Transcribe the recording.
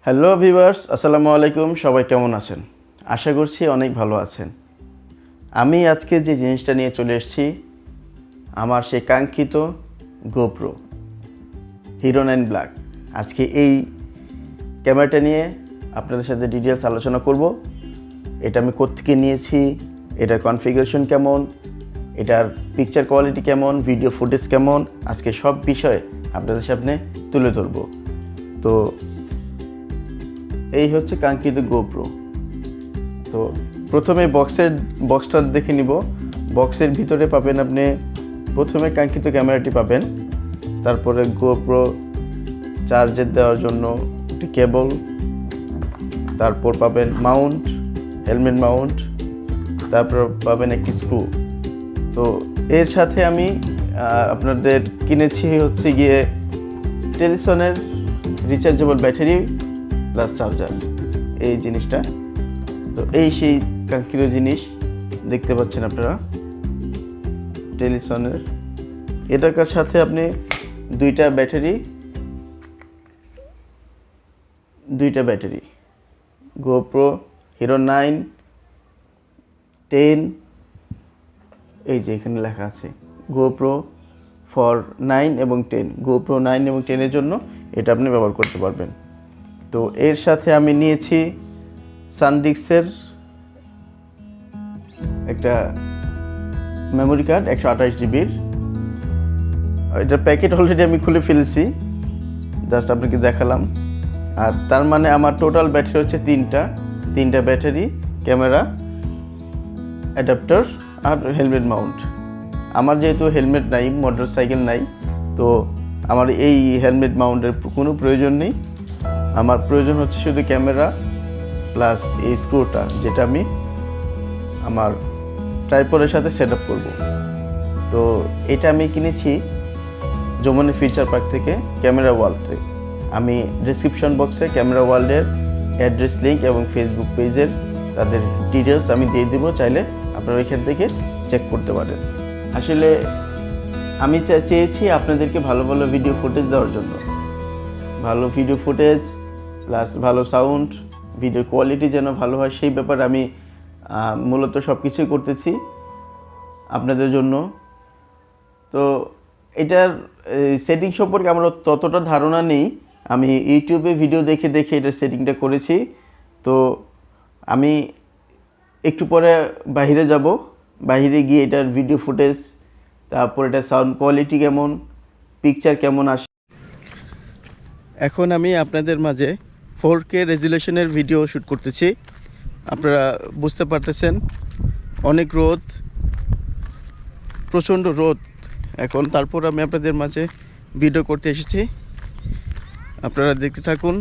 Hello viewers, আসসালামু আলাইকুম। সবাই কেমন আছেন? আশা করছি অনেক ভালো আছেন। আমি আজকে যে জিনিসটা নিয়ে চলে এসেছি, আমার সেই কাঙ্ক্ষিত গোপ্রো হিরো 9 ব্ল্যাক। আজকে এই ক্যামেরাটা নিয়ে আপনাদের সাথে ডিটেলস আলোচনা করব। এটা আমি কোত্থেকে নিয়েছি, এটার কনফিগারেশন কেমন, এটার পিকচার কোয়ালিটি কেমন, ভিডিও ফুটেজ কেমন, আজকে সব বিষয় আপনাদের সামনে তুলে ধরব। তো এই হচ্ছে কাঙ্ক্ষিত গোপ্রো। তো প্রথমে বক্সটা দেখে নিব। বক্সের ভিতরে পাবেন আপনি প্রথমে কাঙ্ক্ষিত ক্যামেরাটি পাবেন, তারপরে গোপ্রো চার্জের দেওয়ার জন্য একটি কেবল, তারপর পাবেন মাউন্ট, হেলমেট মাউন্ট, তারপর পাবেন একটি স্ক্রু। তো এর সাথে আমি আপনাদের কিনেছি হচ্ছে গিয়ে টেলিসনের রিচার্জেবল ব্যাটারি প্লাস চার্জার, এই জিনিসটা। তো এই সেই কাঙ্ক্ষিত জিনিস দেখতে পাচ্ছেন আপনারা টেলিসনের। এটার সাথে আপনি দুইটা ব্যাটারি গোপ্রো হিরো 9, 10, এই যে এখানে লেখা আছে গোপ্রো ফর 9 এবং 10, গোপ্রো 9 এবং 10 জন্য এটা আপনি ব্যবহার করতে পারবেন। তো এর সাথে আমি নিয়েছি সানডিস্কের একটা মেমোরি কার্ড 128 জিবির। এটার প্যাকেট অলরেডি আমি খুলে ফেলেছি, জাস্ট আপনাকে দেখালাম। আর তার মানে আমার টোটাল ব্যাটারি হচ্ছে তিনটা ব্যাটারি, ক্যামেরা, অ্যাডাপ্টার আর হেলমেট মাউন্ট। আমার যেহেতু হেলমেট নাই, মোটর সাইকেল নাই, তো আমার এই হেলমেট মাউন্টের কোনো প্রয়োজন নেই। আমার প্রয়োজন হচ্ছে শুধু ক্যামেরা প্লাস এই স্ক্রুটা, যেটা আমি আমার ট্রাইপডের সাথে সেট আপ করবো। তো এটা আমি কিনেছি যমুনা ফিচার পার্ক থেকে, ক্যামেরা ওয়ার্ল্ড থেকে। আমি ডিসক্রিপশন বক্সে ক্যামেরা ওয়ার্ল্ডের অ্যাড্রেস লিঙ্ক এবং ফেসবুক পেজের তাদের ডিটেলস আমি দিয়ে দেবো, চাইলে আপনারা এখান থেকে চেক করতে পারেন। আসলে আমি চেয়েছি আপনাদেরকে ভালো ভালো ভিডিও ফুটেজ দেওয়ার জন্য, ভালো ভিডিও ফুটেজ প্লাস ভালো সাউন্ড, ভিডিও কোয়ালিটি যেন ভালো হয়, সেই ব্যাপারে আমি মূলত সব কিছুই করতেছি আপনাদের জন্য। তো এটার সেটিং সম্পর্কে আমার ততটা ধারণা নেই, আমি ইউটিউবে ভিডিও দেখে এটার সেটিংটা করেছি। তো আমি একটু পরে বাইরে যাব, বাইরে গিয়ে এটার ভিডিও ফুটেজ, তারপর এটা সাউন্ড কোয়ালিটি কেমন, পিকচার কেমন আসে। এখন আমি আপনাদের মাঝে 4K রেজুলেশনের ভিডিও শ্যুট করতেছি। আপনারা বুঝতে পারতেছেন অনেক রোদ, প্রচণ্ড রোদ এখন, তারপর আমি আপনাদের মাঝে ভিডিও করতে এসেছি। আপনারা দেখতে থাকুন।